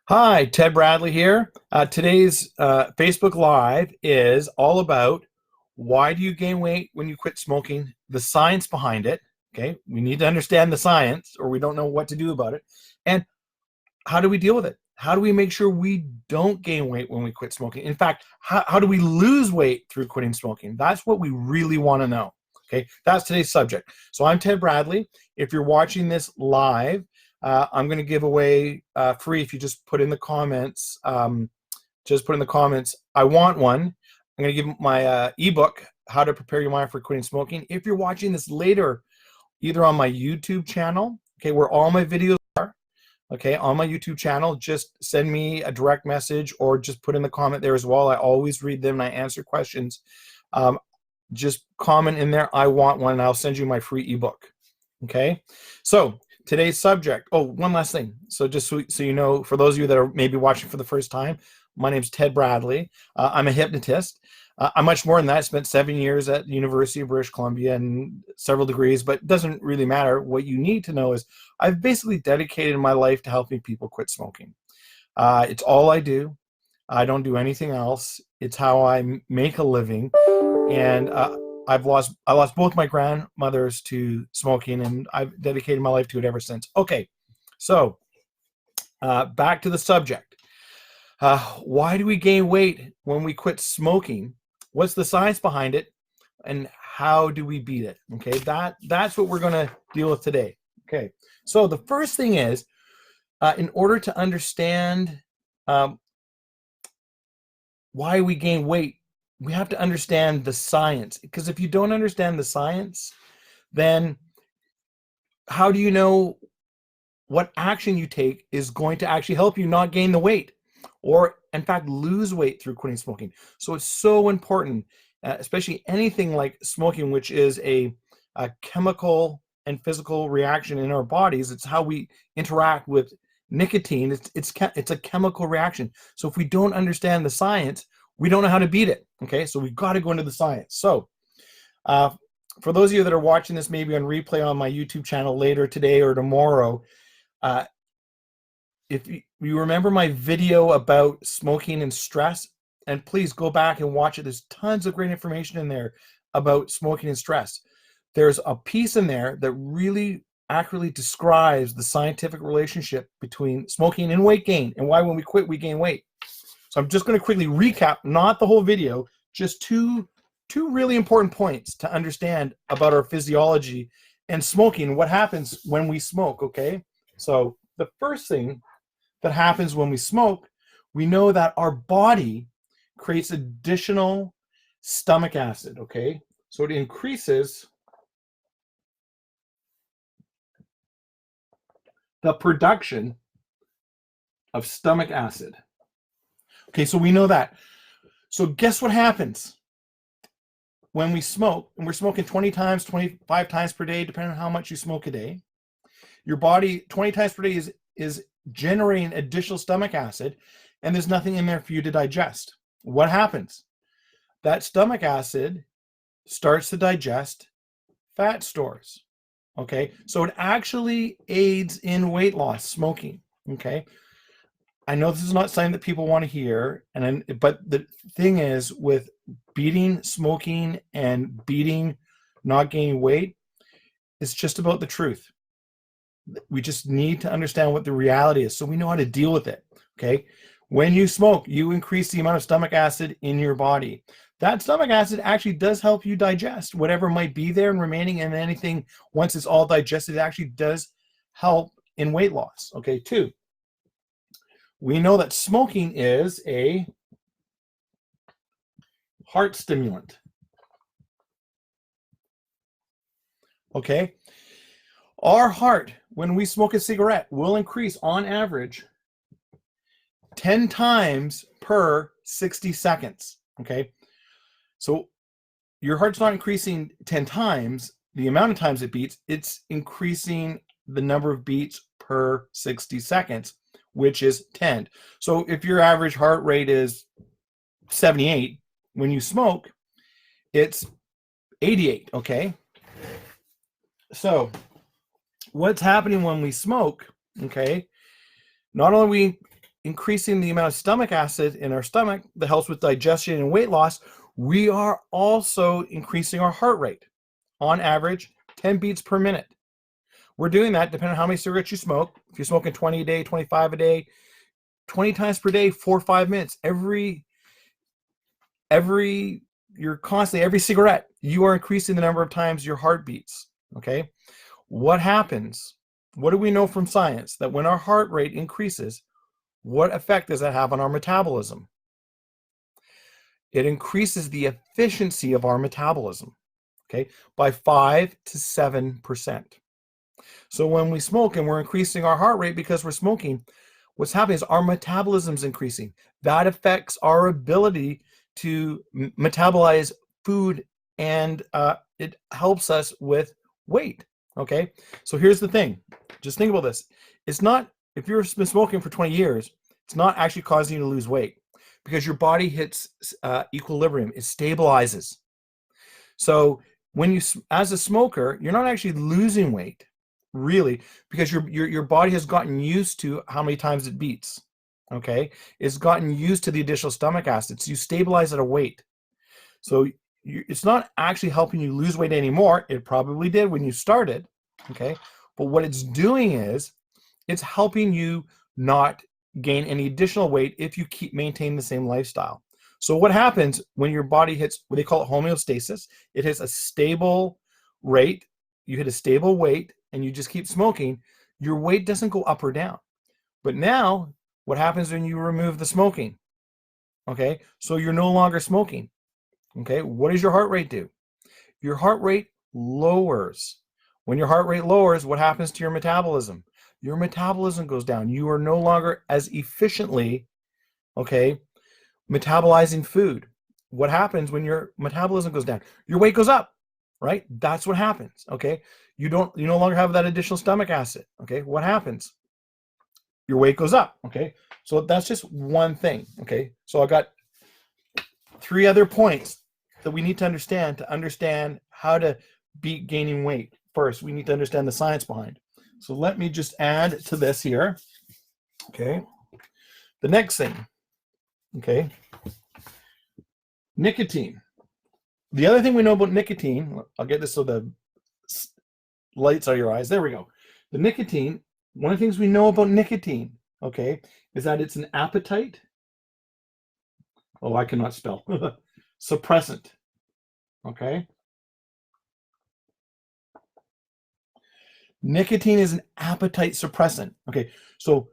Hi, Ted Bradley here. Today's Facebook Live is all about why do you gain weight when you quit smoking, the science behind it. Okay, we need to understand the science or we don't know what to do about it. And how do we deal with it? How do we make sure we don't gain weight when we quit smoking? In fact, how do we lose weight through quitting smoking? That's what we really want to know. Okay, that's today's subject. So I'm Ted Bradley. If you're watching this live, I'm going to give away free if you just put in the comments. I want one. I'm going to give my ebook, How to Prepare Your Mind for Quitting Smoking. If you're watching this later, either on my YouTube channel, okay, where all my videos are, okay, on my YouTube channel, just send me a direct message or just put in the comment there as well. I always read them and I answer questions. Just comment in there, I want one, and I'll send you my free ebook. Okay, so today's subject. Oh, one last thing. So just so you know, for those of you that are maybe watching for the first time, my name's Ted Bradley. I'm a hypnotist. I'm much more than that. I spent 7 years at the University of British Columbia and several degrees, but it doesn't really matter. What you need to know is I've basically dedicated my life to helping people quit smoking. It's all I do. I don't do anything else. It's how I make a living. And I lost both my grandmothers to smoking, and I've dedicated my life to it ever since. Okay, so back to the subject. Why do we gain weight when we quit smoking? What's the science behind it, and how do we beat it? Okay, that's what we're going to deal with today. Okay, so the first thing is, in order to understand why we gain weight, we have to understand the science. Because if you don't understand the science, then how do you know what action you take is going to actually help you not gain the weight or, in fact, lose weight through quitting smoking? So it's so important, especially anything like smoking, which is a chemical and physical reaction in our bodies. It's how we interact with nicotine. It's a chemical reaction. So if we don't understand the science, we don't know how to beat it. Okay, so we've got to go into the science. So for those of you that are watching this maybe on replay on my YouTube channel later today or tomorrow, if you remember my video about smoking and stress, and please go back and watch it. There's tons of great information in there about smoking and stress. There's a piece in there that really accurately describes the scientific relationship between smoking and weight gain, and why when we quit, we gain weight. So I'm just going to quickly recap, not the whole video, just two really important points to understand about our physiology and smoking, what happens when we smoke, okay? So the first thing that happens when we smoke, we know that our body creates additional stomach acid, okay? So it increases the production of stomach acid. Okay, so we know that. So guess what happens when we smoke? And we're smoking 20 times, 25 times per day, depending on how much you smoke a day. Your body 20 times per day is generating additional stomach acid, and there's nothing in there for you to digest. What happens? That stomach acid starts to digest fat stores. Okay, so it actually aids in weight loss, smoking. Okay, I know this is not something that people want to hear, but the thing is, with beating smoking and beating not gaining weight, it's just about the truth. We just need to understand what the reality is so we know how to deal with it. Okay, when you smoke, you increase the amount of stomach acid in your body. That stomach acid actually does help you digest whatever might be there and remaining, and anything, once it's all digested, it actually does help in weight loss. Okay, two, we know that smoking is a heart stimulant. Okay, our heart, when we smoke a cigarette, will increase on average 10 times per 60 seconds. Okay, so your heart's not increasing 10 times the amount of times it beats, it's increasing the number of beats per 60 seconds, which is 10. So if your average heart rate is 78, when you smoke, it's 88, okay? So what's happening when we smoke, okay? Not only are we increasing the amount of stomach acid in our stomach that helps with digestion and weight loss, we are also increasing our heart rate. On average, 10 beats per minute. We're doing that depending on how many cigarettes you smoke. If you're smoking 20 a day, 25 a day, 20 times per day, 4 or 5 minutes. Every cigarette, you are increasing the number of times your heart beats. Okay? What happens? What do we know from science? That when our heart rate increases, what effect does that have on our metabolism? It increases the efficiency of our metabolism, okay, by 5 to 7%. So when we smoke and we're increasing our heart rate because we're smoking, what's happening is our metabolism's increasing. That affects our ability to metabolize food, and it helps us with weight, okay? So here's the thing. Just think about this. It's not, if you've been smoking for 20 years, it's not actually causing you to lose weight because your body hits equilibrium. It stabilizes. So when you, as a smoker, you're not actually losing weight, really, because your body has gotten used to how many times it beats, okay? It's gotten used to the additional stomach acids. You stabilize at a weight. So it's not actually helping you lose weight anymore. It probably did when you started, okay? But what it's doing is it's helping you not gain any additional weight if you keep maintaining the same lifestyle. So what happens when your body hits what they call it homeostasis? It hits a stable rate. You hit a stable weight and you just keep smoking. Your weight doesn't go up or down. But now what happens when you remove the smoking? Okay, so you're no longer smoking. Okay, what does your heart rate do? Your heart rate lowers. When your heart rate lowers, what happens to your metabolism? Your metabolism goes down. You are no longer as efficiently, okay, metabolizing food. What happens when your metabolism goes down? Your weight goes up, right? That's what happens, okay? You no longer have that additional stomach acid, okay? What happens? Your weight goes up, okay? So that's just one thing, okay? So I got 3 other points that we need to understand how to beat gaining weight. First, we need to understand the science behind. So let me just add to this here, okay? The next thing, okay? Nicotine. The other thing we know about nicotine, I'll get this so the lights are your eyes. There we go. The nicotine, one of the things we know about nicotine, okay, is that it's an appetite. Oh, I cannot spell. Suppressant, okay? Nicotine is an appetite suppressant. Okay, so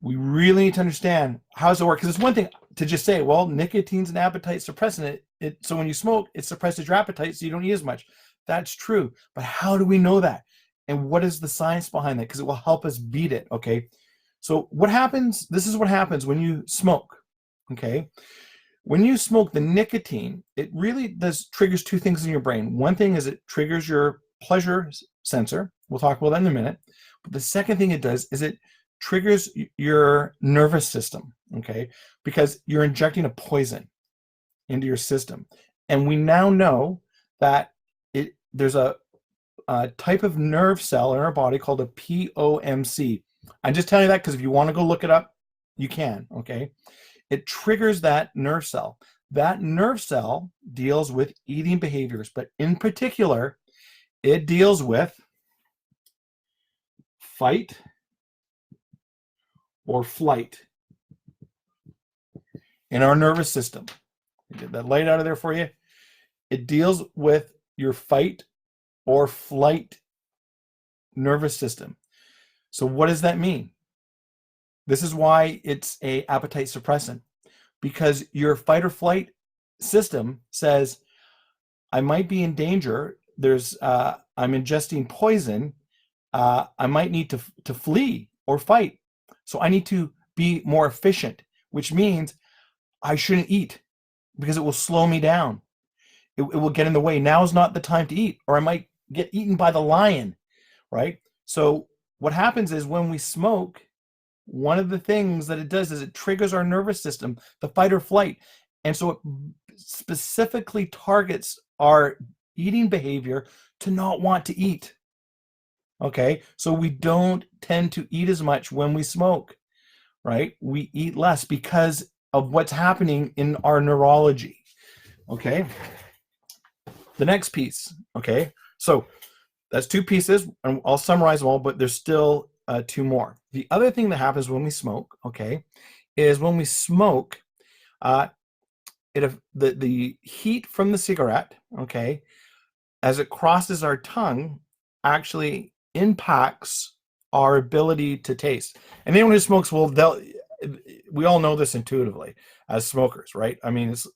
we really need to understand how does it work, because it's one thing to just say, well, nicotine's an appetite suppressant. So when you smoke, it suppresses your appetite, so you don't eat as much. That's true, but how do we know that? And what is the science behind that? Because it will help us beat it, okay? So what happens, this is what happens when you smoke, okay? When you smoke, the nicotine, it really triggers 2 things in your brain. One thing is it triggers your pleasure sensor. We'll talk about that in a minute. But the second thing it does is it triggers your nervous system, okay? Because you're injecting a poison into your system. And we now know that there's a type of nerve cell in our body called a POMC. I'm just telling you that because if you want to go look it up, you can, okay? It triggers that nerve cell. That nerve cell deals with eating behaviors, but in particular, it deals with fight or flight in our nervous system. Get that light out of there for you. It deals with your fight or flight nervous system. So what does that mean? This is why it's an appetite suppressant, because your fight or flight system says, I might be in danger. I'm ingesting poison. I might need to flee or fight. So I need to be more efficient, which means I shouldn't eat because it will slow me down. It will get in the way. Now is not the time to eat, or I might get eaten by the lion, right? So what happens is when we smoke, one of the things that it does is it triggers our nervous system, the fight or flight. And so it specifically targets our eating behavior to not want to eat. Okay, so we don't tend to eat as much when we smoke, right? We eat less because of what's happening in our neurology, okay? The next piece, okay? So that's two pieces, and I'll summarize them all, but there's still two more. The other thing that happens when we smoke, okay, is when we smoke, the heat from the cigarette, okay, as it crosses our tongue, actually impacts our ability to taste. And anyone who smokes we all know this intuitively as smokers, right? I mean, it's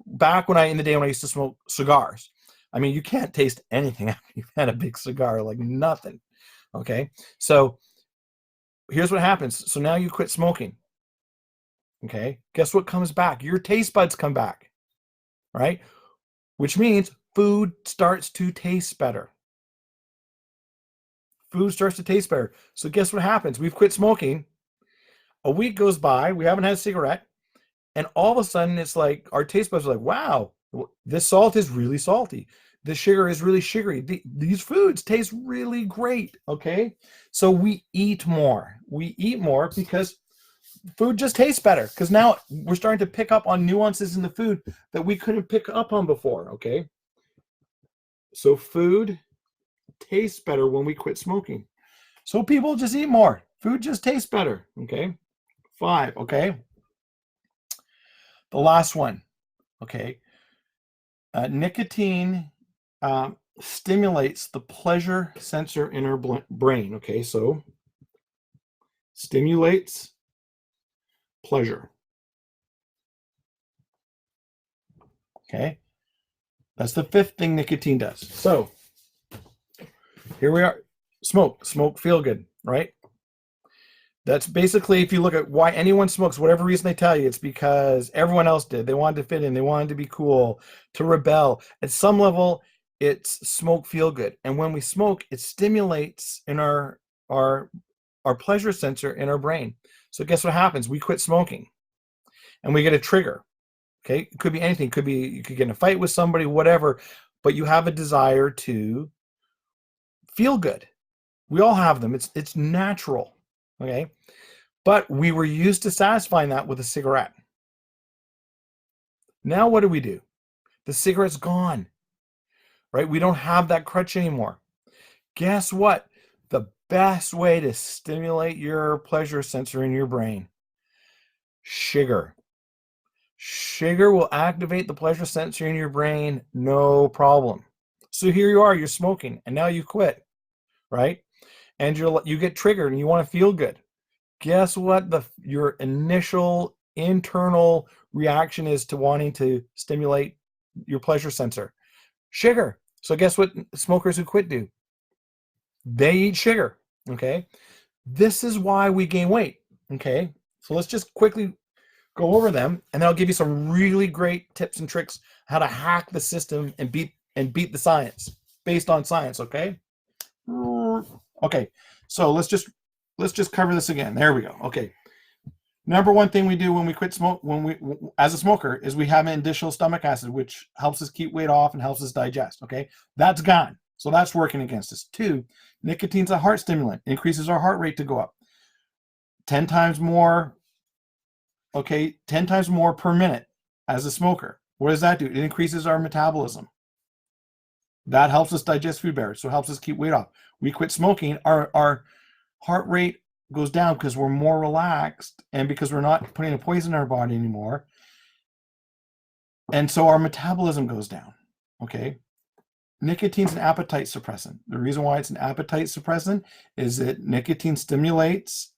back in the day when I used to smoke cigars. I mean, you can't taste anything after you've had a big cigar, like nothing. Okay, so here's what happens. So now you quit smoking. Okay, guess what comes back? Your taste buds come back, right? Which means food starts to taste better. Food starts to taste better. So guess what happens? We've quit smoking. A week goes by, we haven't had a cigarette, and all of a sudden it's like our taste buds are like, wow, this salt is really salty. This sugar is really sugary. These foods taste really great, okay? So we eat more. We eat more because food just tastes better, because now we're starting to pick up on nuances in the food that we couldn't pick up on before, okay? So food tastes better when we quit smoking. So people just eat more. Food just tastes better, okay? 5, okay? The last one, okay? Nicotine stimulates the pleasure sensor in our brain, okay? So stimulates pleasure, okay? That's the 5th thing nicotine does. So here we are. Smoke, feel good, right? That's basically, if you look at why anyone smokes, whatever reason they tell you, it's because everyone else did. They wanted to fit in. They wanted to be cool, to rebel. At some level, it's smoke feel good. And when we smoke, it stimulates in our pleasure sensor in our brain. So guess what happens? We quit smoking and we get a trigger. Okay, it could be anything. It could be you could get in a fight with somebody, whatever, but you have a desire to feel good. We all have them. It's natural. Okay, but we were used to satisfying that with a cigarette. Now what do? The cigarette's gone, right? We don't have that crutch anymore. Guess what? The best way to stimulate your pleasure sensor in your brain, sugar. Sugar will activate the pleasure sensor in your brain, no problem. So here you are, you're smoking, and now you quit, right? And you get triggered and you want to feel good. Guess what your initial internal reaction is to wanting to stimulate your pleasure sensor? Sugar. So guess what smokers who quit do? They eat sugar, okay? This is why we gain weight, okay? So let's just quickly go over them, and then I'll give you some really great tips and tricks how to hack the system and beat the science based on science, okay? Okay, so let's just cover this again. There we go. Okay. Number one thing we do when we quit smoke, as a smoker, is we have an additional stomach acid, which helps us keep weight off and helps us digest. Okay, that's gone. So that's working against us. 2, nicotine's a heart stimulant, increases our heart rate to go up 10 times more. Okay, 10 times more per minute as a smoker. What does that do? It increases our metabolism. That helps us digest food better, so it helps us keep weight off. We quit smoking, our heart rate goes down because we're more relaxed and because we're not putting a poison in our body anymore. And so our metabolism goes down, okay? Nicotine's an appetite suppressant. The reason why it's an appetite suppressant is that nicotine stimulates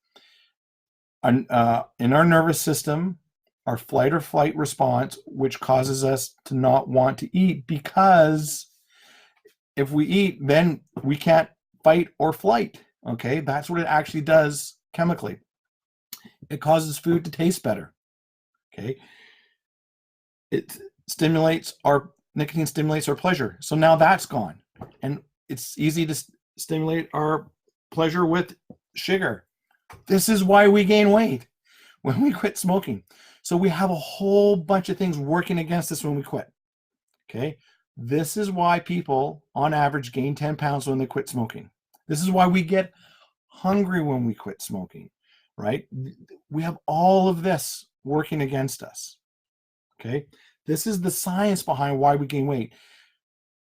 in our nervous system our fight or flight response, which causes us to not want to eat, because if we eat, then we can't fight or flight. Okay, that's what it actually does chemically. It causes food to taste better. Okay, nicotine stimulates our pleasure. So now that's gone, and it's easy to stimulate our pleasure with sugar. This is why we gain weight when we quit smoking. So we have a whole bunch of things working against us when we quit. Okay, this is why people on average gain 10 pounds when they quit smoking. This is why we get hungry when we quit smoking. right? We have all of this working against us, okay? This is the science behind why we gain weight,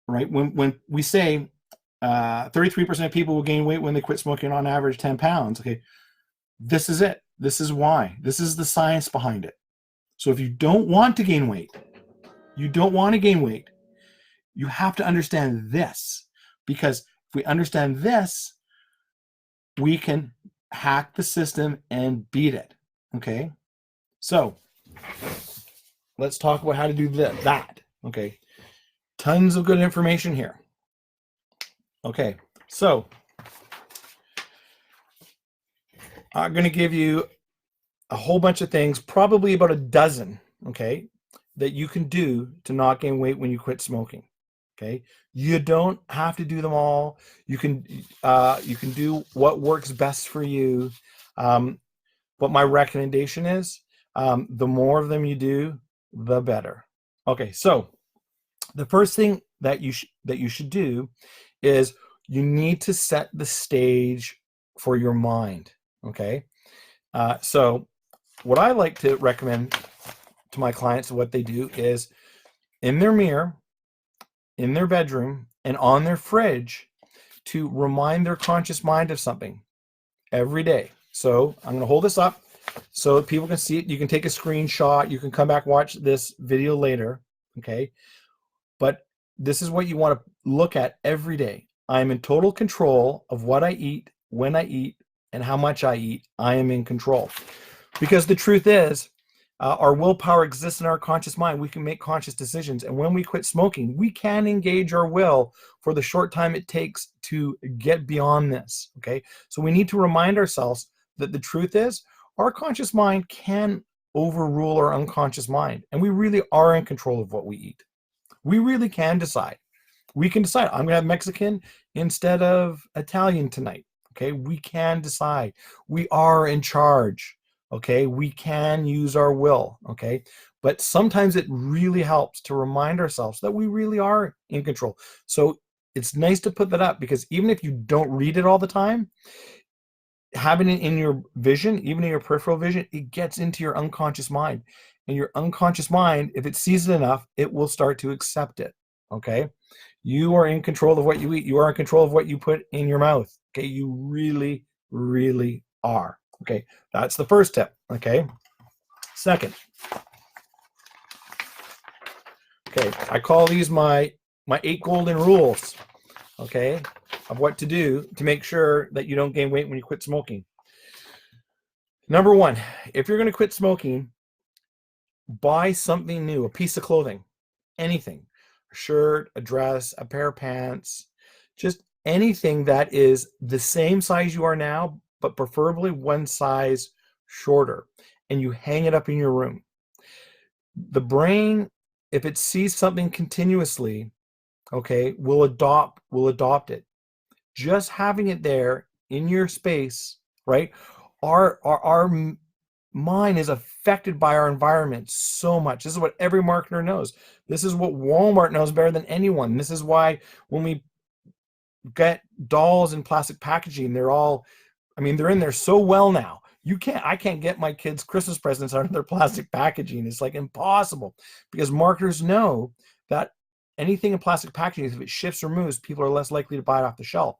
right? When we say 33% of people will gain weight when they quit smoking, on average 10 pounds, okay? This is it. This is why. This is the science behind it. So if you don't want to gain weight, you don't want to gain weight, you have to understand this, because if we understand this, we can hack the system and beat it, okay? So let's talk about how to do that, okay? Tons of good information here. Okay, so I'm going to give you a whole bunch of things, probably about a dozen, okay, that you can do to not gain weight when you quit smoking. Okay, you don't have to do them all. You can do what works best for you. But my recommendation is the more of them you do, the better. Okay, so the first thing that you should do is you need to set the stage for your mind. Okay, so what I like to recommend to my clients, what they do is in their mirror, in their bedroom, and on their fridge, to remind their conscious mind of something every day. So I'm going to hold this up so people can see it. You can take a screenshot. You can come back, watch this video later. Okay. But this is what you want to look at every day. I'm in total control of what I eat, when I eat, and how much I eat. I am in control. Because the truth is, our willpower exists in our conscious mind. We can make conscious decisions. And when we quit smoking, we can engage our will for the short time it takes to get beyond this. Okay. So we need to remind ourselves that the truth is our conscious mind can overrule our unconscious mind. And we really are in control of what we eat. We really can decide. We can decide, I'm going to have Mexican instead of Italian tonight. Okay. We can decide. We are in charge. Okay, we can use our will, okay? But sometimes it really helps to remind ourselves that we really are in control. So it's nice to put that up, because even if you don't read it all the time, having it in your vision, even in your peripheral vision, it gets into your unconscious mind. And your unconscious mind, if it sees it enough, it will start to accept it, okay? You are in control of what you eat. You are in control of what you put in your mouth, okay? You really, really are. Okay, that's the first tip, okay? Second, okay, I call these my 8 golden rules, okay, of what to do to make sure that you don't gain weight when you quit smoking. Number 1, if you're going to quit smoking, buy something new, a piece of clothing, anything, a shirt, a dress, a pair of pants, just anything that is the same size you are now, but preferably one size shorter, and you hang it up in your room. The brain, if it sees something continuously, okay, will adopt it. Just having it there in your space, right? Our mind is affected by our environment so much. This is what every marketer knows. This is what Walmart knows better than anyone. This is why when we get dolls in plastic packaging, they're all, I mean, they're in there so well now. I can't get my kids Christmas presents out of their plastic packaging. It's like impossible, because marketers know that anything in plastic packaging, if it shifts or moves, people are less likely to buy it off the shelf.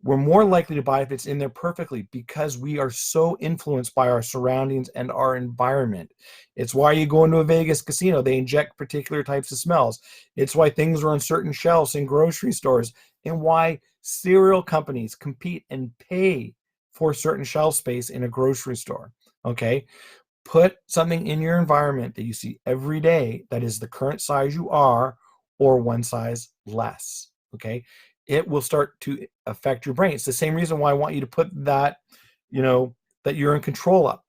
We're more likely to buy if it's in there perfectly, because we are so influenced by our surroundings and our environment. It's why you go into a Vegas casino, they inject particular types of smells. It's why things are on certain shelves in grocery stores, and why cereal companies compete and pay for certain shelf space in a grocery store. Okay, put something in your environment that you see every day that is the current size you are, or one size less. Okay, it will start to affect your brain. It's the same reason why I want you to put that, that you're in control of.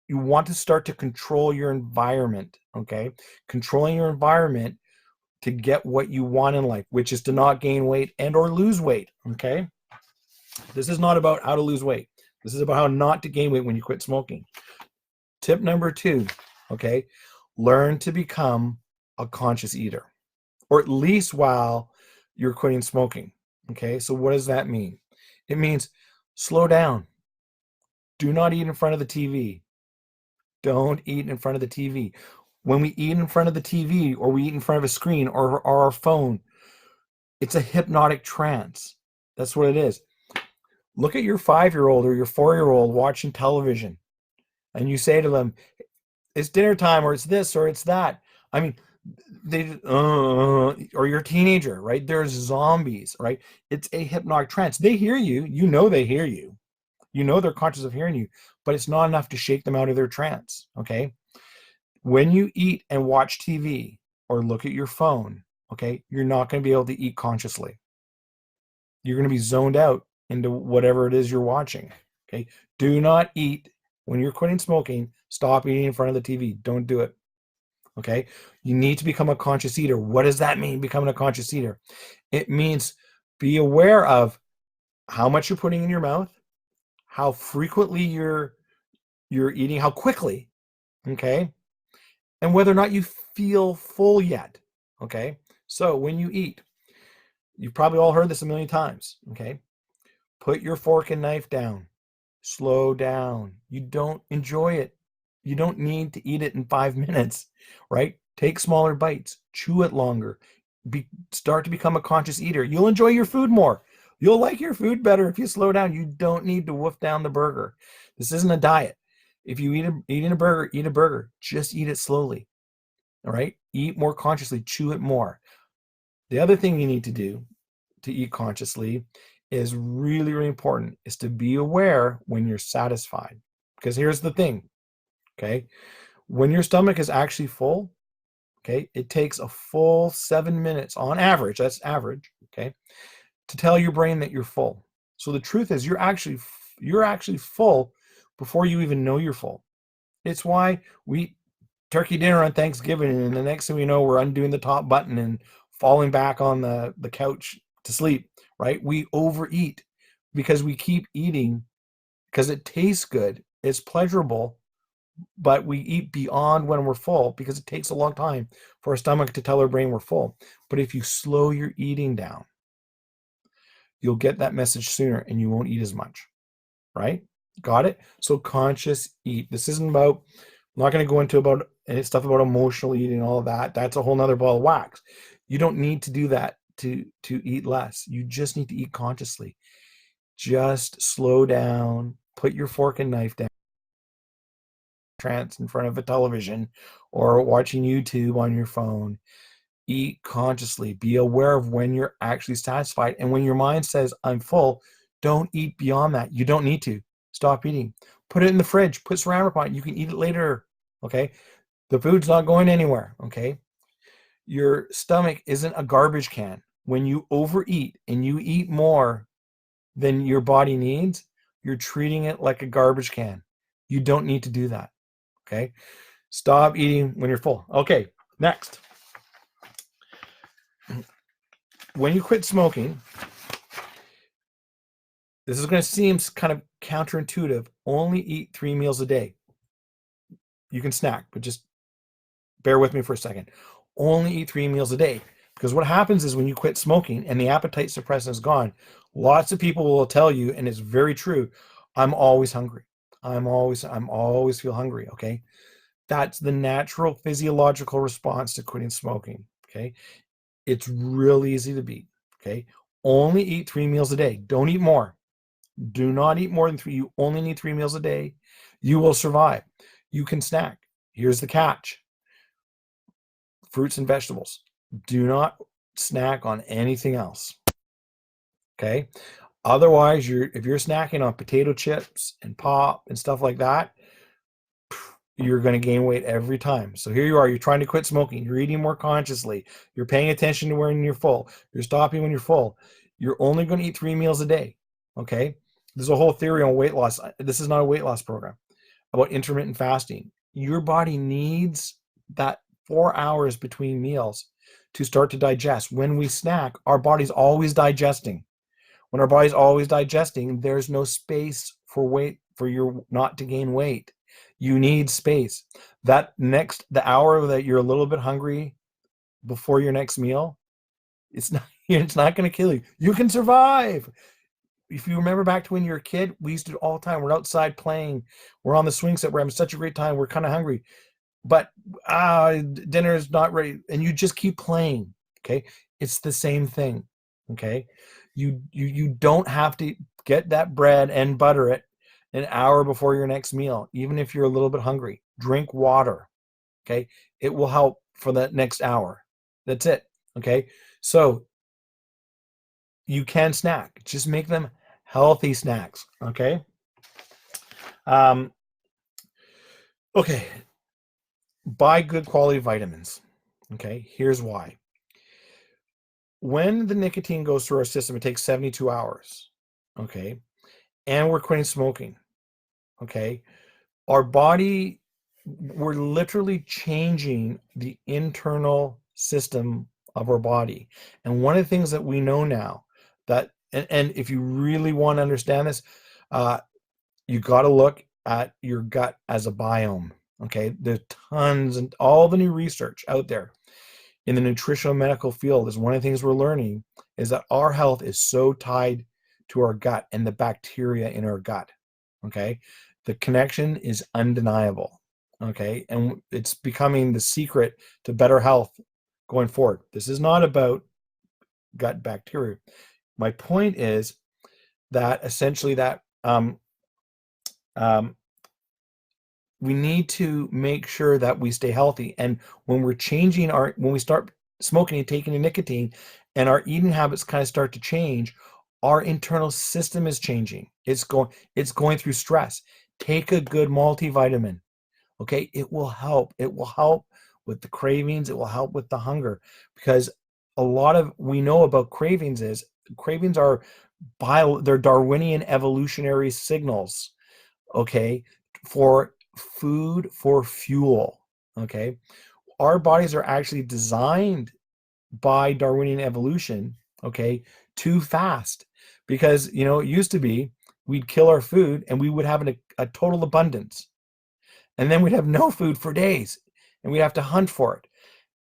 You want to start to control your environment. Okay, controlling your environment to get what you want in life, which is to not gain weight and or lose weight. Okay, this is not about how to lose weight. This is about how not to gain weight when you quit smoking. Tip number 2, okay, learn to become a conscious eater, or at least while you're quitting smoking. Okay, so what does that mean? It means slow down. Do not eat in front of the TV. Don't eat in front of the TV. When we eat in front of the TV or we eat in front of a screen or our phone, it's a hypnotic trance. That's what it is. Look at your 5-year-old or your 4-year-old watching television, and you say to them, it's dinner time, or it's this, or it's that. I mean, or your teenager, right? There's zombies, right? It's a hypnotic trance. They hear you. You know they hear you. You know they're conscious of hearing you, but it's not enough to shake them out of their trance, okay? When you eat and watch TV or look at your phone, okay, you're not going to be able to eat consciously. You're going to be zoned out into whatever it is you're watching, okay? Do not eat when you're quitting smoking. Stop eating in front of the TV. Don't do it, okay? You need to become a conscious eater. What does that mean, becoming a conscious eater? It means be aware of how much you're putting in your mouth, how frequently you're eating, how quickly, okay? And whether or not you feel full yet, okay? So when you eat, you've probably all heard this a million times, okay? Put your fork and knife down. Slow down. You don't enjoy it. You don't need to eat it in 5 minutes, right? Take smaller bites. Chew it longer. Start to become a conscious eater. You'll enjoy your food more. You'll like your food better if you slow down. You don't need to wolf down the burger. This isn't a diet. If you eat a burger, eat a burger. Just eat it slowly, all right? Eat more consciously. Chew it more. The other thing you need to do to eat consciously is really, really important, is to be aware when you're satisfied. Because here's the thing, okay? When your stomach is actually full, okay, it takes a full 7 minutes on average, that's average, okay, to tell your brain that you're full. So the truth is you're actually full before you even know you're full. It's why we eat turkey dinner on Thanksgiving, and the next thing we know, we're undoing the top button and falling back on the couch to sleep, right? We overeat because we keep eating because it tastes good, it's pleasurable, but we eat beyond when we're full because it takes a long time for our stomach to tell our brain we're full. But if you slow your eating down, you'll get that message sooner and you won't eat as much, right? Got it? So conscious eat. This isn't about, I'm not going to go into about any stuff about emotional eating and all of that. That's a whole nother ball of wax. You don't need to do that to eat less. You just need to eat consciously. Just slow down, put your fork and knife down, trance in front of a television or watching YouTube on your phone. Eat consciously. Be aware of when you're actually satisfied. And when your mind says, I'm full, don't eat beyond that. You don't need to. Stop eating. Put it in the fridge. Put Saran wrap on it. You can eat it later. Okay? The food's not going anywhere. Okay? Your stomach isn't a garbage can. When you overeat and you eat more than your body needs, you're treating it like a garbage can. You don't need to do that. Okay? Stop eating when you're full. Okay, next. When you quit smoking, this is going to seem kind of counterintuitive. Only eat 3 meals a day. You can snack, but just bear with me for a second. Only eat 3 meals a day. Because what happens is when you quit smoking and the appetite suppressant is gone, lots of people will tell you, and it's very true, I'm always hungry. I'm always feel hungry, okay? That's the natural physiological response to quitting smoking, okay? It's real easy to beat, okay? Only eat 3 meals a day. Don't eat more. Do not eat more than 3. You only need 3 meals a day. You will survive. You can snack. Here's the catch. Fruits and vegetables. Do not snack on anything else, okay? Otherwise, if you're snacking on potato chips and pop and stuff like that, you're going to gain weight every time. So here you are, you're trying to quit smoking, you're eating more consciously, you're paying attention to when you're full, you're stopping when you're full. You're only going to eat 3 meals a day, okay? There's a whole theory on weight loss. This is not a weight loss program, about intermittent fasting. Your body needs that 4 hours between meals to start to digest. When we snack, our body's always digesting. When our body's always digesting, there's no space for you not to gain weight. You need space. The hour that you're a little bit hungry before your next meal, it's not going to kill you. You can survive. if you remember back to when you were a kid, we used to do it all the time. We're outside playing. We're on the swing set. We're having such a great time. We're kind of hungry, but dinner is not ready, and you just keep playing. Okay, it's the same thing. Okay, you don't have to get that bread and butter it an hour before your next meal, even if you're a little bit hungry. Drink water. Okay, it will help for the next hour. That's it. Okay, so you can snack. Just make them healthy snacks. Okay. Um, okay. Buy good quality vitamins. Okay. Here's why. When the nicotine goes through our system, it takes 72 hours. Okay. And we're quitting smoking. Okay. Our body, we're literally changing the internal system of our body. And one of the things that we know now that, and if you really want to understand this, you got to look at your gut as a biome. Okay. There's tons and all the new research out there in the nutritional medical field is one of the things we're learning is that our health is so tied to our gut and the bacteria in our gut. Okay. The connection is undeniable. Okay. And it's becoming the secret to better health going forward. This is not about gut bacteria. My point is that essentially that we need to make sure that we stay healthy. And when we're changing when we start smoking and taking the nicotine and our eating habits kind of start to change, our internal system is changing. It's going through stress. Take a good multivitamin. Okay. It will help. It will help with the cravings. It will help with the hunger, because a lot of we know about cravings is cravings are they're Darwinian evolutionary signals. Okay. For food, for fuel. Okay. Our bodies are actually designed by Darwinian evolution, okay, to fast, because it used to be we'd kill our food and we would have a total abundance, and then we'd have no food for days and we'd have to hunt for it.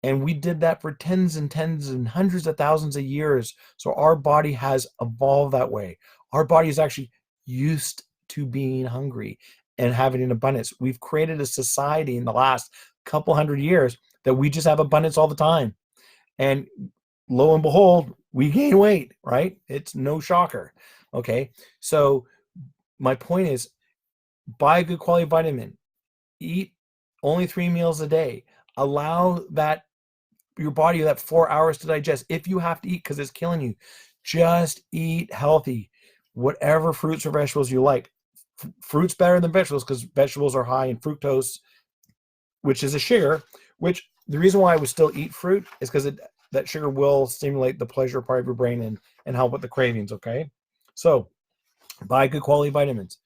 And we did that for tens and tens and hundreds of thousands of years. So our body has evolved that way. Our body is actually used to being hungry and having an abundance. We've created a society in the last couple hundred years that we just have abundance all the time. And lo and behold, we gain weight, right? It's no shocker. Okay. So my point is, buy a good quality vitamin, eat only 3 meals a day, allow that your body that 4 hours to digest. If you have to eat because it's killing you, just eat healthy. Whatever fruits or vegetables you like. Fruit's better than vegetables because vegetables are high in fructose, which is a sugar, which the reason why I would still eat fruit is because that sugar will stimulate the pleasure part of your brain and help with the cravings. Okay. So buy good quality vitamins.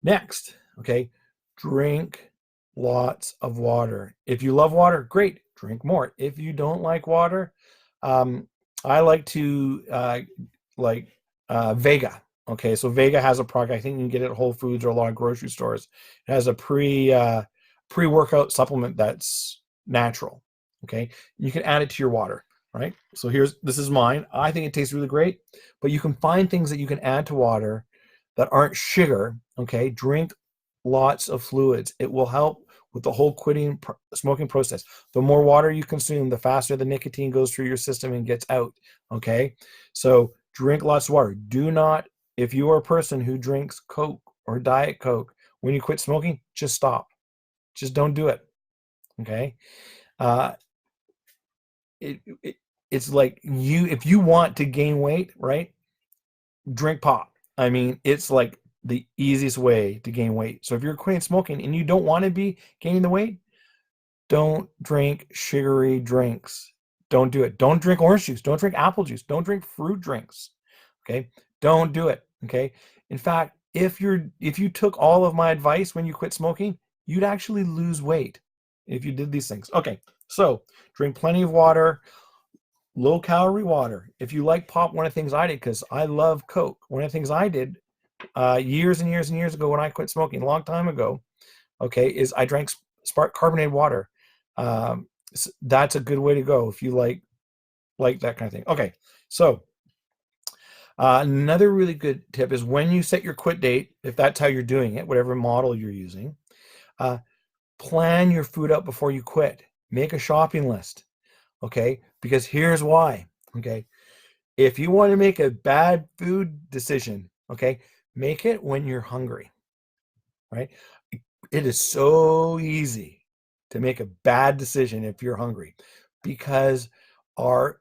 Next, okay, drink lots of water. If you love water, great, drink more. If you don't like water, I like to Vega. Okay, so Vega has a product. I think you can get it at Whole Foods or a lot of grocery stores. It has a pre-workout supplement that's natural. Okay, you can add it to your water. Right. So this is mine. I think it tastes really great, but you can find things that you can add to water that aren't sugar. Okay, drink lots of fluids. It will help with the whole quitting smoking process. The more water you consume, the faster the nicotine goes through your system and gets out. Okay, so drink lots of water. Do not, if you are a person who drinks Coke or Diet Coke, when you quit smoking, just stop. Just don't do it. Okay. It's like if you want to gain weight, right? Drink pop. I mean, it's like the easiest way to gain weight. So if you're quitting smoking and you don't want to be gaining the weight, don't drink sugary drinks. Don't do it. Don't drink orange juice. Don't drink apple juice. Don't drink fruit drinks. Okay? Don't do it. Okay? In fact, if you took all of my advice when you quit smoking, you'd actually lose weight if you did these things. Okay. So, drink plenty of water. Low calorie water. If you like pop, one of the things I did, because I love Coke, one of the things I did years and years and years ago when I quit smoking, a long time ago, okay, is I drank spark carbonated water. That's a good way to go if you like that kind of thing. Okay, so Another really good tip is when you set your quit date, if that's how you're doing it, whatever model you're using, uh, plan your food out before you quit. Make a shopping list, okay? Because here's why, okay? If you want to make a bad food decision, okay, make it when you're hungry, right? It is so easy to make a bad decision if you're hungry because our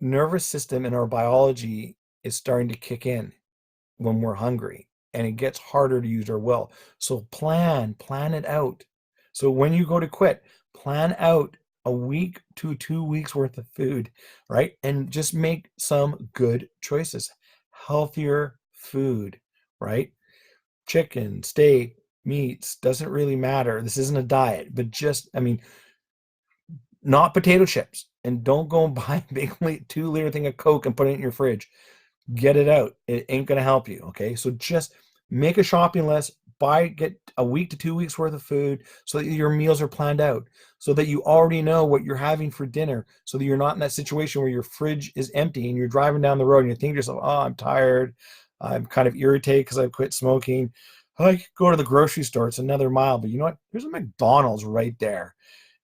nervous system and our biology is starting to kick in when we're hungry, and it gets harder to use our will. So plan it out. So when you go to quit, plan out a week to 2 weeks worth of food, right? And just make some good choices, healthier food, right? Chicken, steak, meats, doesn't really matter. This isn't a diet, but just, I mean, not potato chips. And don't go and buy a big 2-liter thing of Coke and put it in your fridge. Get it out. It ain't going to help you. Okay. So just make a shopping list, get a week to 2 weeks worth of food so that your meals are planned out, so that you already know what you're having for dinner, so that you're not in that situation where your fridge is empty and you're driving down the road and you think to yourself, oh, I'm tired. I'm kind of irritated because I've quit smoking. I could go to the grocery store. It's another mile, but you know what? There's a McDonald's right there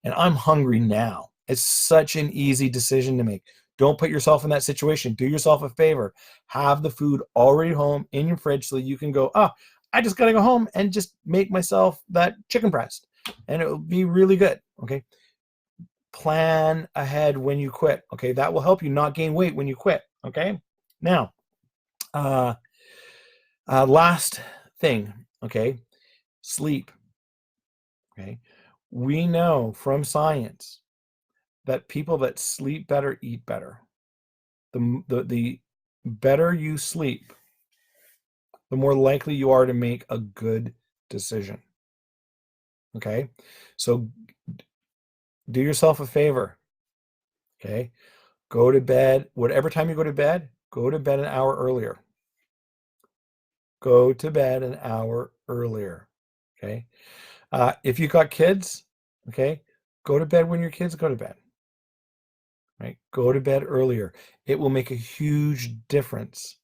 and I'm hungry now. It's such an easy decision to make. Don't put yourself in that situation. Do yourself a favor. Have the food already home in your fridge so that you can go, oh, I just got to go home and just make myself that chicken breast. And it will be really good. Okay. Plan ahead when you quit. Okay. That will help you not gain weight when you quit. Okay. Now, last thing. Okay. Sleep. Okay. We know from science that people that sleep better eat better. The better you sleep, the more likely you are to make a good decision. Okay? So do yourself a favor. Okay? Go to bed, whatever time you go to bed an hour earlier. Go to bed an hour earlier. Okay? If you got kids, okay, go to bed when your kids go to bed. Right? Go to bed earlier. It will make a huge difference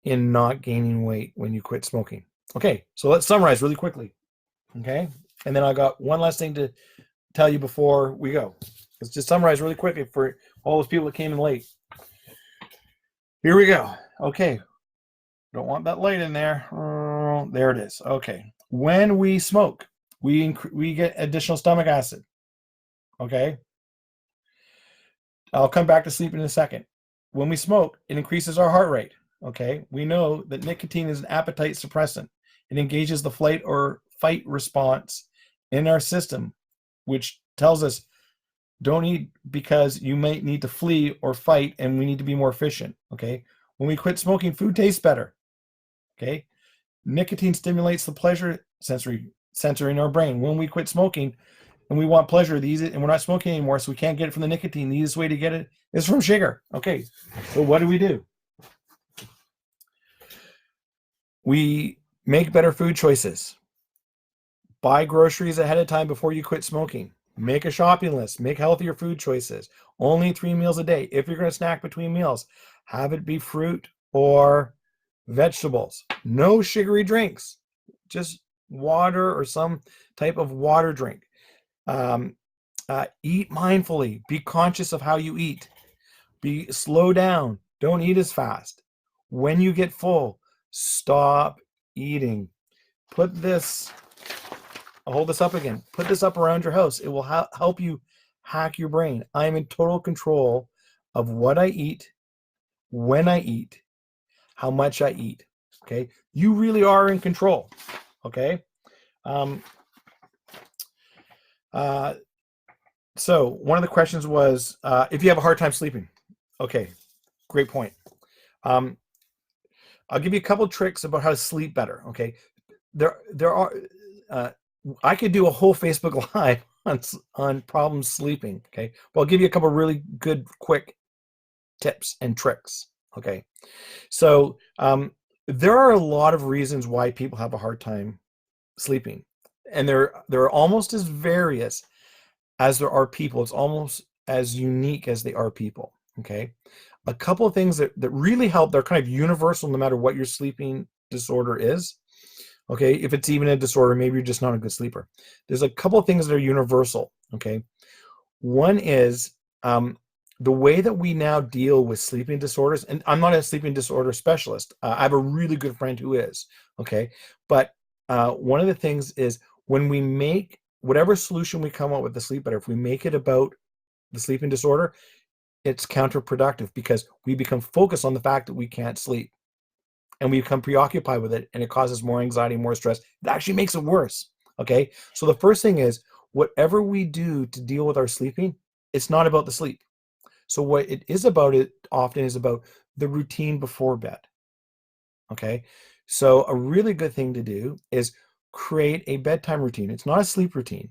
in not gaining weight when you quit smoking. Okay, so let's summarize really quickly. Okay, and then I got one last thing to tell you before we go. Let's just summarize really quickly for all those people that came in late. Here we go. Okay, don't want that light in there. There it is. Okay, when we smoke, we get additional stomach acid. Okay, I'll come back to sleep in a second. When we smoke, it increases our heart rate. Okay, we know that nicotine is an appetite suppressant. It engages the flight or fight response in our system, which tells us don't eat because you might need to flee or fight, and we need to be more efficient. Okay, when we quit smoking, food tastes better. Okay, nicotine stimulates the pleasure sensor in our brain. When we quit smoking and we want pleasure, and we're not smoking anymore, so we can't get it from the nicotine. The easiest way to get it is from sugar. Okay, so what do? We make better food choices. Buy groceries ahead of time before you quit smoking. Make a shopping list. Make healthier food choices. Only 3 meals a day. If you're going to snack between meals, have it be fruit or vegetables. No sugary drinks. Just water or some type of water drink. Eat mindfully. Be conscious of how you eat. Slow down. Don't eat as fast. When you get full, stop eating. I'll hold this up again. Put this up around your house. It will help you hack your brain. I am in total control of what I eat, when I eat, how much I eat. Okay. You really are in control. Okay. So one of the questions was if you have a hard time sleeping. Okay. Great point. I'll give you a couple tricks about how to sleep better. Okay. There are, I could do a whole Facebook Live on problems sleeping. Okay. But I'll give you a couple really good, quick tips and tricks. Okay. So there are a lot of reasons why people have a hard time sleeping. And they're almost as various as there are people. It's almost as unique as they are people. Okay. a couple of things that really help, they're kind of universal no matter what your sleeping disorder is. Okay, if it's even a disorder, maybe you're just not a good sleeper. There's a couple of things that are universal. Okay, one is the way that we now deal with sleeping disorders, and I'm not a sleeping disorder specialist. I have a really good friend who is. Okay, but one of the things is when we make whatever solution we come up with the sleep better, if we make it about the sleeping disorder, it's counterproductive because we become focused on the fact that we can't sleep. And we become preoccupied with it, and it causes more anxiety, more stress. It actually makes it worse. Okay, so the first thing is whatever we do to deal with our sleeping, it's not about the sleep. So what it is about, it often is about the routine before bed. Okay, so a really good thing to do is create a bedtime routine. It's not a sleep routine,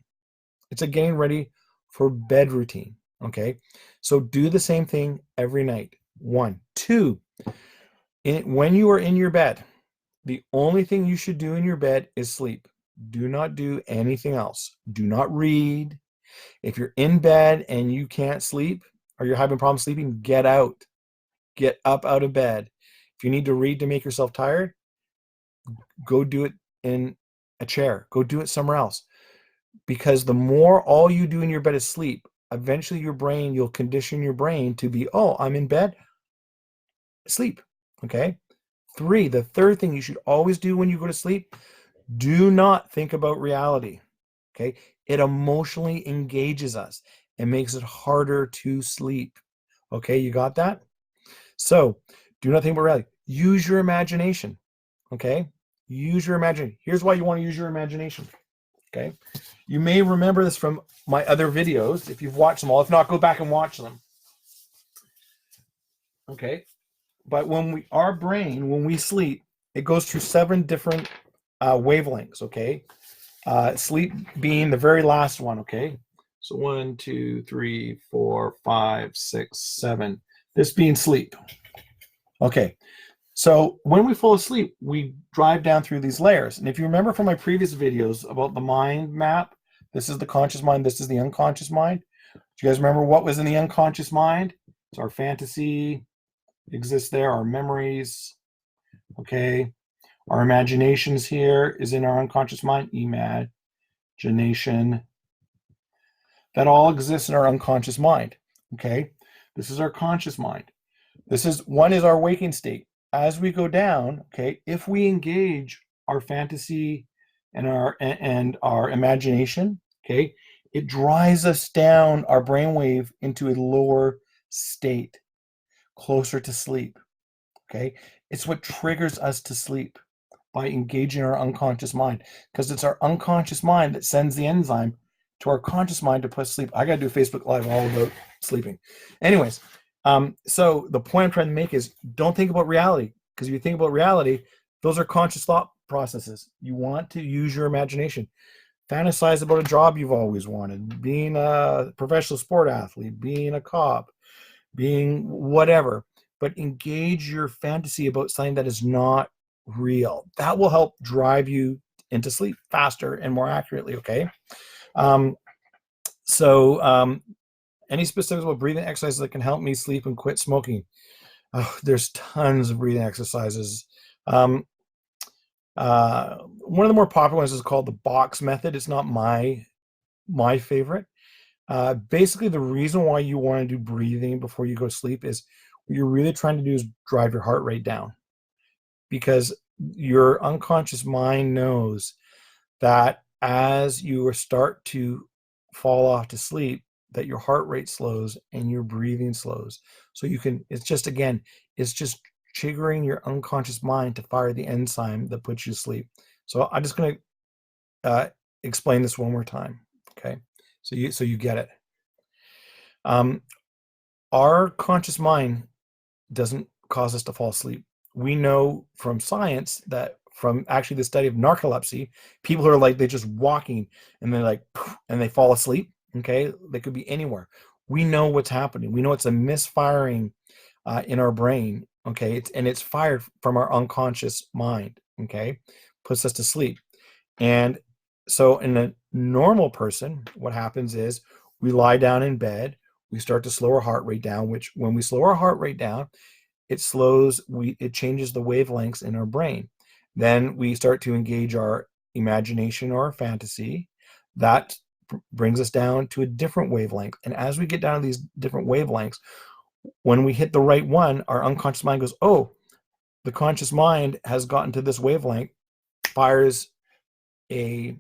it's a getting ready for bed routine. Okay, so do the same thing every night. 1, 2, when you are in your bed, the only thing you should do in your bed is sleep. Do not do anything else. Do not read. If you're in bed and you can't sleep or you're having problems sleeping, get out. Get up out of bed. If you need to read to make yourself tired, go do it in a chair. Go do it somewhere else. Because the more all you do in your bed is sleep, eventually you'll condition your brain to be, oh, I'm in bed, sleep. Okay? 3, the third thing you should always do when you go to sleep, do not think about reality. Okay? It emotionally engages us and makes it harder to sleep. Okay, you got that? So, do not think about reality. Use your imagination. Okay? Use your imagination. Here's why you want to use your imagination. Okay? You may remember this from my other videos if you've watched them all. If not, go back and watch them. Okay? But our brain, when we sleep, it goes through 7 different wavelengths. Okay, sleep being the very last one. Okay, so 1, 2, 3, 4, 5, 6, 7. This being sleep. Okay, so when we fall asleep, we drive down through these layers. And if you remember from my previous videos about the mind map, this is the conscious mind. This is the unconscious mind. Do you guys remember what was in the unconscious mind? It's our fantasy. Exists there, our memories. Okay, our imaginations here is in our unconscious mind. Imagination, that all exists in our unconscious mind. Okay, this is our conscious mind. This is our waking state. As we go down, okay, if we engage our fantasy and our imagination, okay, it drives us down our brainwave into a lower state, closer to sleep. Okay, it's what triggers us to sleep by engaging our unconscious mind, because it's our unconscious mind that sends the enzyme to our conscious mind to put us to sleep. I got to do Facebook Live all about sleeping. Anyways, so the point I'm trying to make is don't think about reality, because if you think about reality, those are conscious thought processes. You want to use your imagination. Fantasize about a job you've always wanted, being a professional sport athlete, being a cop, being whatever, but engage your fantasy about something that is not real. That will help drive you into sleep faster and more accurately. Okay. So any specifics about breathing exercises that can help me sleep and quit smoking? There's tons of breathing exercises. One of the more popular ones is called the box method. It's not my favorite. Basically, the reason why you want to do breathing before you go to sleep is what you're really trying to do is drive your heart rate down, because your unconscious mind knows that as you start to fall off to sleep, that your heart rate slows and your breathing slows. So it's just triggering your unconscious mind to fire the enzyme that puts you to sleep. So I'm just going to explain this one more time. Okay. So you get it. Our conscious mind doesn't cause us to fall asleep. We know from science that from actually the study of narcolepsy, people who are like, they're just walking and they're like, and they fall asleep. Okay. They could be anywhere. We know what's happening. We know it's a misfiring in our brain. Okay. It's fired from our unconscious mind. Okay. Puts us to sleep. And so in a normal person, what happens is we lie down in bed, we start to slow our heart rate down, which when we slow our heart rate down, it changes the wavelengths in our brain. Then we start to engage our imagination or our fantasy. That brings us down to a different wavelength. And as we get down to these different wavelengths, when we hit the right one, our unconscious mind goes, oh, the conscious mind has gotten to this wavelength, fires a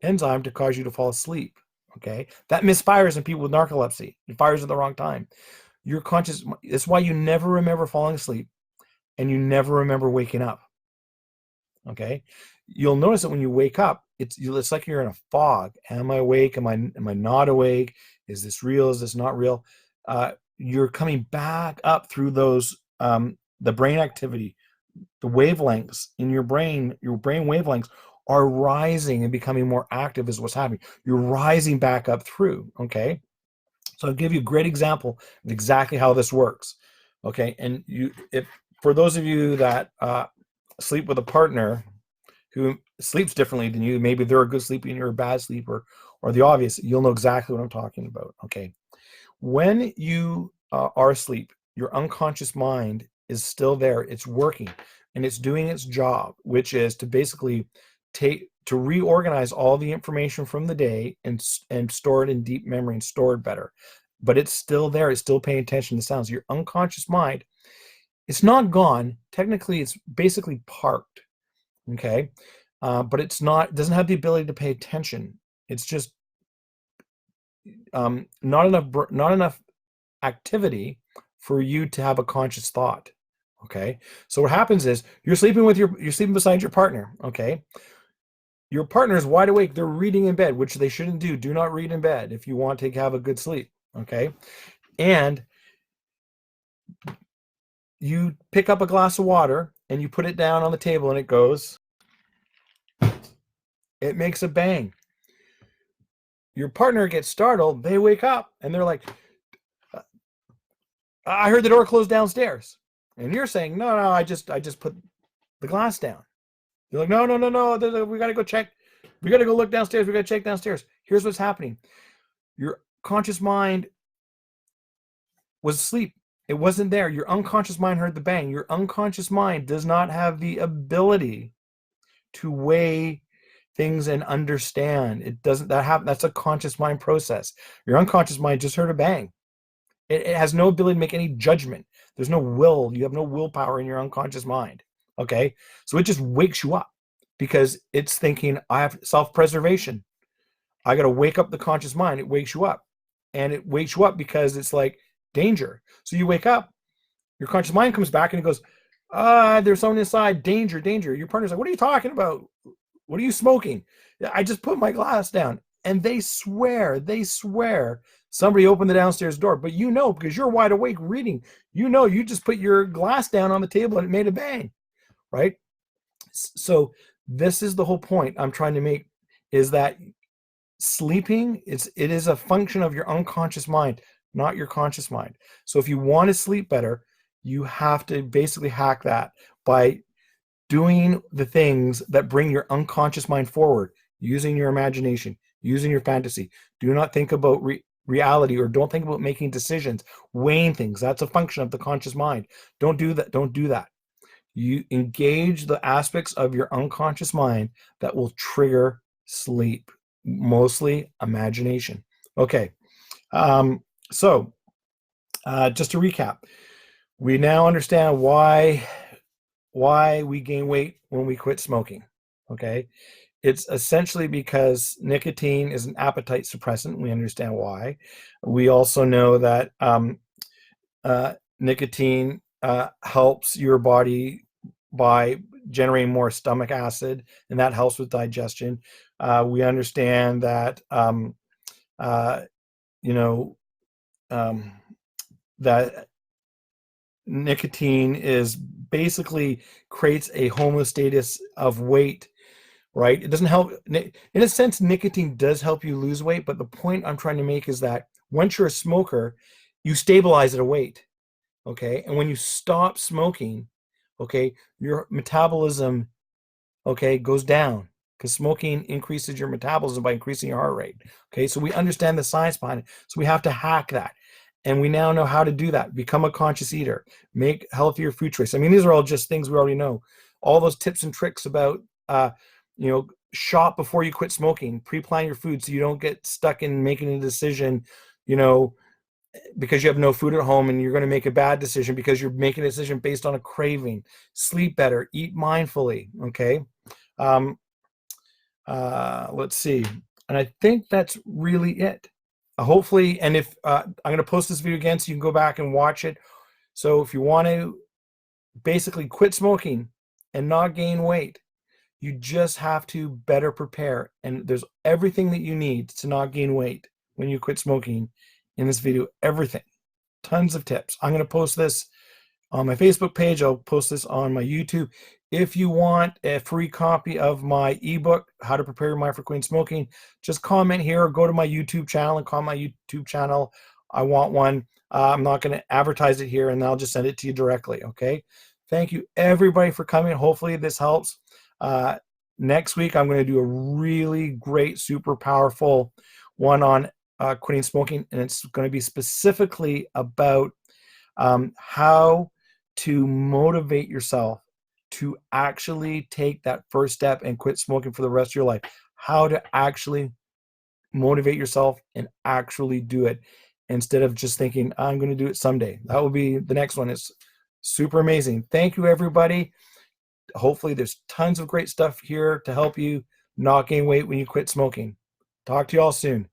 enzyme to cause you to fall asleep. Okay, that misfires in people with narcolepsy. It fires at the wrong time. Your conscious, it's why you never remember falling asleep and you never remember waking up. Okay, you'll notice that when you wake up, it's like you're in a fog. Am I awake? Am I not awake? Is this real? Is this not real? You're coming back up through those the brain activity, the wavelengths in your brain wavelengths are rising and becoming more active is what's happening. You're rising back up through, okay? So I'll give you a great example of exactly how this works, okay? And if for those of you that sleep with a partner who sleeps differently than you, maybe they're a good sleeper and you're a bad sleeper, or the obvious, you'll know exactly what I'm talking about, okay? When you are asleep, your unconscious mind is still there. It's working and it's doing its job, which is to basically reorganize all the information from the day and store it in deep memory and store it better. But it's still there. It's still paying attention to sounds. Your unconscious mind, it's not gone. Technically, it's basically parked. Okay, but it doesn't have the ability to pay attention. It's just not enough activity for you to have a conscious thought. Okay, so what happens is you're sleeping beside your partner. Okay, your partner is wide awake. They're reading in bed, which they shouldn't do. Do not read in bed if you want to have a good sleep. Okay, and you pick up a glass of water and you put it down on the table and it makes a bang. Your partner gets startled. They wake up and they're like, I heard the door close downstairs. And you're saying, no, I just put the glass down. You're like, no, we got to go check. We got to go look downstairs. We got to check downstairs. Here's what's happening. Your conscious mind was asleep. It wasn't there. Your unconscious mind heard the bang. Your unconscious mind does not have the ability to weigh things and understand. It doesn't. That's a conscious mind process. Your unconscious mind just heard a bang. It has no ability to make any judgment. There's no will. You have no willpower in your unconscious mind. Okay? So it just wakes you up because it's thinking, I have self-preservation. I got to wake up the conscious mind. It wakes you up. And it wakes you up because it's like danger. So you wake up, your conscious mind comes back and it goes, there's someone inside, danger. Your partner's like, what are you talking about? What are you smoking? I just put my glass down. And they swear somebody opened the downstairs door. But you know, because you're wide awake reading, you know, you just put your glass down on the table and it made a bang, right? So this is the whole point I'm trying to make, is that sleeping, it is a function of your unconscious mind, not your conscious mind. So if you want to sleep better, you have to basically hack that by doing the things that bring your unconscious mind forward, using your imagination, using your fantasy. Do not think about reality, or don't think about making decisions, weighing things. That's a function of the conscious mind. Don't do that. You engage the aspects of your unconscious mind that will trigger sleep, mostly imagination. Okay, so just to recap, we now understand why we gain weight when we quit smoking. Okay, it's essentially because nicotine is an appetite suppressant. We understand why. We also know that nicotine helps your body by generating more stomach acid, and that helps with digestion. We understand that that nicotine is basically creates a homeostasis of weight, right? It doesn't help. In a sense, nicotine does help you lose weight, but the point I'm trying to make is that once you're a smoker, you stabilize at a weight, okay? And when you stop smoking, okay, your metabolism, okay, goes down, because smoking increases your metabolism by increasing your heart rate. Okay, so we understand the science behind it. So we have to hack that. And we now know how to do that. Become a conscious eater. Make healthier food choices. I mean, these are all just things we already know. All those tips and tricks about, shop before you quit smoking. Pre-plan your food so you don't get stuck in making a decision, because you have no food at home and you're going to make a bad decision because you're making a decision based on a craving. Sleep better. Eat mindfully. Okay. Let's see. And I think that's really it. Hopefully, and if I'm going to post this video again so you can go back and watch it. So if you want to basically quit smoking and not gain weight, you just have to better prepare. And there's everything that you need to not gain weight when you quit smoking in this video. Everything. Tons of tips. I'm going to post this on my Facebook page. I'll post this on my YouTube. If you want a free copy of my ebook, How to Prepare Your Mind for Quitting Smoking, just comment here or go to my YouTube channel and call my YouTube channel. I want one. I'm not going to advertise it here, and I'll just send it to you directly, okay? Thank you, everybody, for coming. Hopefully this helps. Next week, I'm going to do a really great, super powerful one on quitting smoking, and it's going to be specifically about how to motivate yourself to actually take that first step and quit smoking for the rest of your life. How to actually motivate yourself and actually do it instead of just thinking, I'm going to do it someday. That will be the next one. It's super amazing. Thank you, everybody. Hopefully there's tons of great stuff here to help you not gain weight when you quit smoking. Talk to you all soon.